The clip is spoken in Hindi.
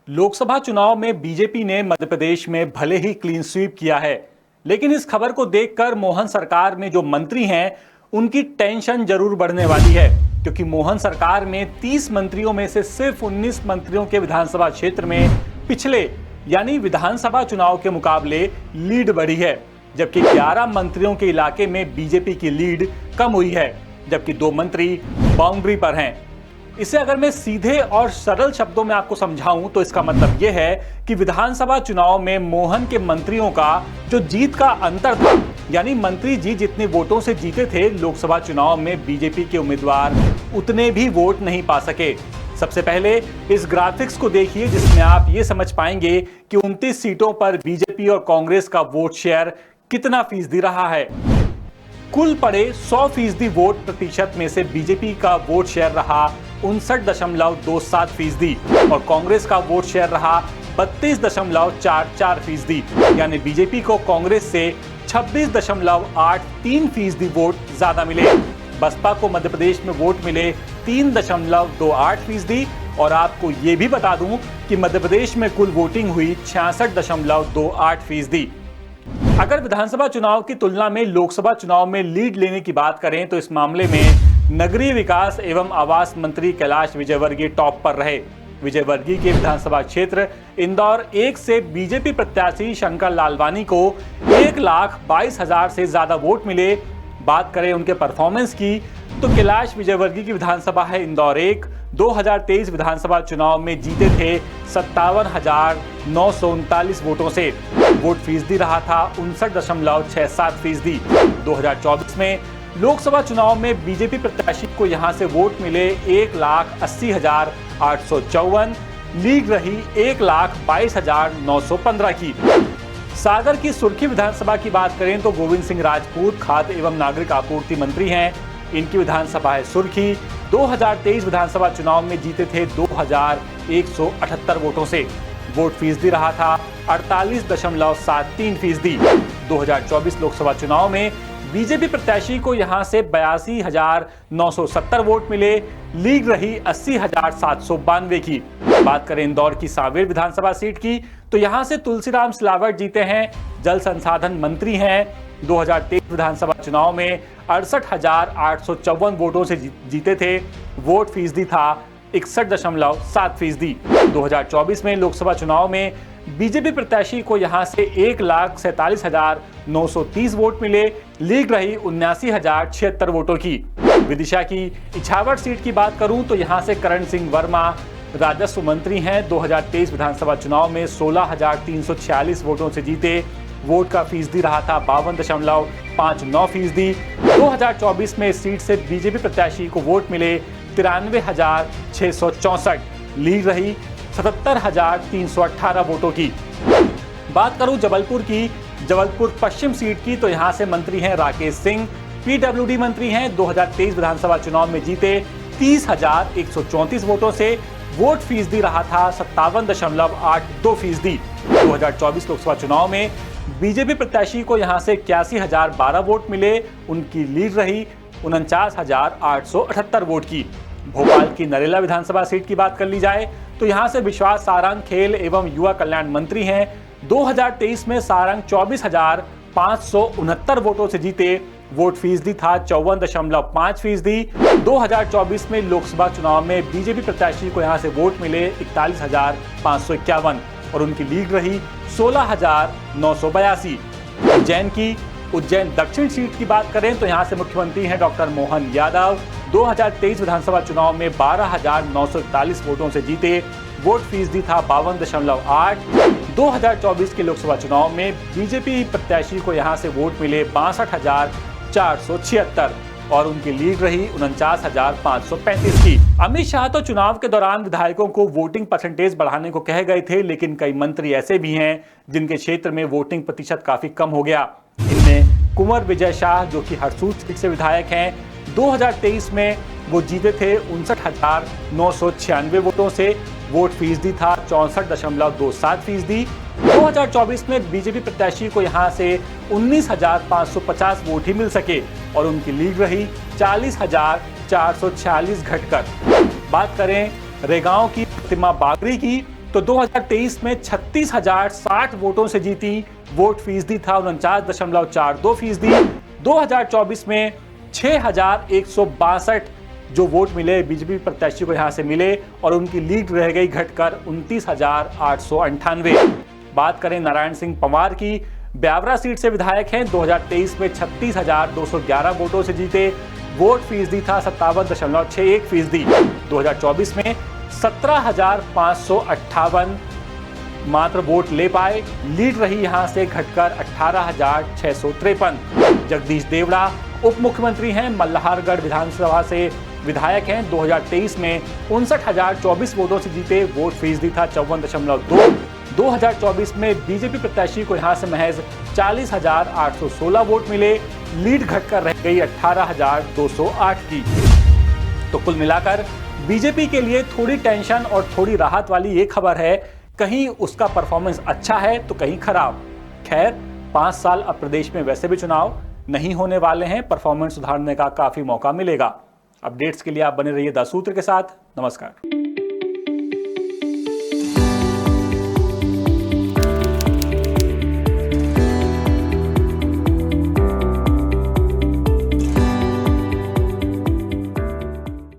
लोकसभा चुनाव में बीजेपी ने मध्य प्रदेश में भले ही क्लीन स्वीप किया है, लेकिन इस खबर को देखकर मोहन सरकार में जो मंत्री हैं उनकी टेंशन जरूर बढ़ने वाली है, क्योंकि मोहन सरकार में 30 मंत्रियों में से सिर्फ 19 मंत्रियों के विधानसभा क्षेत्र में पिछले यानी विधानसभा चुनाव के मुकाबले लीड बढ़ी है, जबकि 11 मंत्रियों के इलाके में बीजेपी की लीड कम हुई है, जबकि 2 मंत्री बाउंड्री पर हैं। इसे अगर मैं सीधे और सरल शब्दों में आपको समझाऊं तो इसका मतलब यह है कि विधानसभा चुनाव में मोहन के मंत्रियों का जो जीत का अंतर था, यानी मंत्री जी जितने वोटों से जीते थे, लोकसभा चुनाव में बीजेपी के उम्मीदवार उतने भी वोट नहीं पा सके। सबसे पहले इस ग्राफिक्स को देखिए, जिसमें आप ये समझ पाएंगे कि 29 सीटों पर बीजेपी और कांग्रेस का वोट शेयर कितना फीसदी रहा है। कुल पड़े 100% वोट प्रतिशत में से बीजेपी का वोट शेयर रहा 59.27% और कांग्रेस का वोट शेयर रहा 32.44%, यानी बीजेपी को कांग्रेस से 26.83% वोट ज्यादा मिले। बसपा को मध्य प्रदेश में वोट मिले 3.28% और आपको ये भी बता दूं कि मध्य प्रदेश में कुल वोटिंग हुई 66.28%। अगर विधानसभा चुनाव की तुलना में लोकसभा चुनाव में लीड लेने की बात करें तो इस मामले में नगरीय विकास एवं आवास मंत्री कैलाश विजयवर्गीय टॉप पर रहे। विजयवर्गीय के विधानसभा क्षेत्र इंदौर 1 से बीजेपी प्रत्याशी शंकर लालवानी को 1,22,000 से ज्यादा वोट मिले। बात करें उनके परफॉर्मेंस की तो कैलाश विजयवर्गीय की विधानसभा है इंदौर 1, 2023 विधानसभा चुनाव में जीते थे 57,939 वोटों से। वोट फीसदी रहा था 59.67%। 2024 में लोकसभा चुनाव में बीजेपी प्रत्याशी को यहां से वोट मिले 1,80,854, लीड रही 1,22,915 की। सागर की सुर्खी विधानसभा की बात करें तो गोविंद सिंह राजपूत खाद्य एवं नागरिक आपूर्ति मंत्री हैं। इनकी विधानसभा है सुर्खी। 2023 विधानसभा चुनाव में जीते थे 2,178 वोटों से। वोट फीसदी रहा था 48.73%। 2024 लोकसभा चुनाव में बीजेपी प्रत्याशी को यहां से 82,970 वोट मिले, लीड रही 80,792 की। बात करें इंदौर की सांवेर विधानसभा सीट की तो यहां से तुलसीराम सिलावट जीते हैं, जल संसाधन मंत्री हैं। 2023 विधानसभा चुनाव में 68,854 वोटों से जीते थे। वोट फीसदी था 61.7%। 2024 में लोकसभा चुनाव में बीजेपी प्रत्याशी को यहां से 1,47,930 वोट मिले, लीड रही 79,076 वोटों की। विदिशा की इछावर सीट की बात करूं तो यहां से करण सिंह वर्मा राजस्व मंत्री हैं। 2023 विधानसभा चुनाव में 16,346 वोटों से जीते। वोट का फीसदी रहा था 52.59%। 2024 में इस सीट से बीजेपी प्रत्याशी को वोट मिले 93,664, लीड रही 77,318 वोटों की। बात करूं जबलपुर की, जबलपुर पश्चिम सीट की तो यहां से मंत्री हैं राकेश सिंह, पीडब्ल्यूडी मंत्री हैं। 2023 विधानसभा चुनाव में जीते 30,134 वोटों से। वोट फीसदी रहा था 57.82%। 2024 लोकसभा चुनाव में बीजेपी प्रत्याशी को यहां से 81,012 वोट मिले, उनकी लीड रही 49,878 वोट की। भोपाल की नरेला विधानसभा सीट की बात कर ली जाए तो यहां से विश्वास सारंग खेल एवं युवा कल्याण मंत्री हैं। 2023 में सारंग 24,569 वोटों से जीते। वोट फीसदी था 54.5%। 2024 में लोकसभा चुनाव में बीजेपी प्रत्याशी को यहां से वोट मिले 41,551 और उनकी लीड रही 16,982। उज्जैन दक्षिण सीट की बात करें तो यहां से मुख्यमंत्री हैं डॉक्टर मोहन यादव। 2023 विधानसभा चुनाव में 12,941 वोटों से जीते। वोट फीसदी था 52.8। 2024 के लोकसभा चुनाव में बीजेपी प्रत्याशी को यहां से वोट मिले 62,476 और उनकी लीड रही 49,535 की। अमित शाह तो चुनाव के दौरान विधायकों को वोटिंग परसेंटेज बढ़ाने को कह गए थे, लेकिन कई मंत्री ऐसे भी हैं जिनके क्षेत्र में वोटिंग प्रतिशत काफी कम हो गया। इनमें कुंवर विजय शाह, जो कि हरसूद सीट से विधायक हैं, 2023 में वो जीते थे 59,996 वोटों से। वोट फीसदी था 64.27%। 2024 में बीजेपी प्रत्याशी को यहां से 19,550 वोट ही मिल सके और उनकी लीड रही 40,446 घटकर। बात करें रेगांव की प्रतिमा बागरी की तो 2023 में 36,060 वोटों से जीती। वोट फीसदी था 49.42%। 2024 में 6,162 जो वोट मिले बीजेपी प्रत्याशी को यहां से मिले और उनकी लीड रह गई घटकर 29,898। बात करें नारायण सिंह पंवार की, ब्यावरा सीट से विधायक हैं। 2023 में 36,211 वोटों से जीते। वोट फीसदी था 57.61%। 2024 में 17,558 मात्र वोट ले पाए। लीड रही यहां से घटकर 18,653। जगदीश देवड़ा उप मुख्यमंत्री हैं, मल्हारगढ़ विधानसभा से विधायक हैं। 2023 में 59,024 वोटों से जीते। वोट फीसदी था 54.2। 2024 में बीजेपी प्रत्याशी को यहां से महज 40,816 वोट मिले। लीड घटकर रह गई 18,208 की। तो कुल मिलाकर बीजेपी के लिए थोड़ी टेंशन और थोड़ी राहत वाली ये खबर है, कहीं उसका परफॉर्मेंस अच्छा है तो कहीं खराब। खैर 5 साल अब प्रदेश में वैसे भी चुनाव नहीं होने वाले हैं, परफॉर्मेंस सुधारने का काफी मौका मिलेगा। अपडेट्स के लिए आप बने रहिए द सूत्र के साथ। नमस्कार।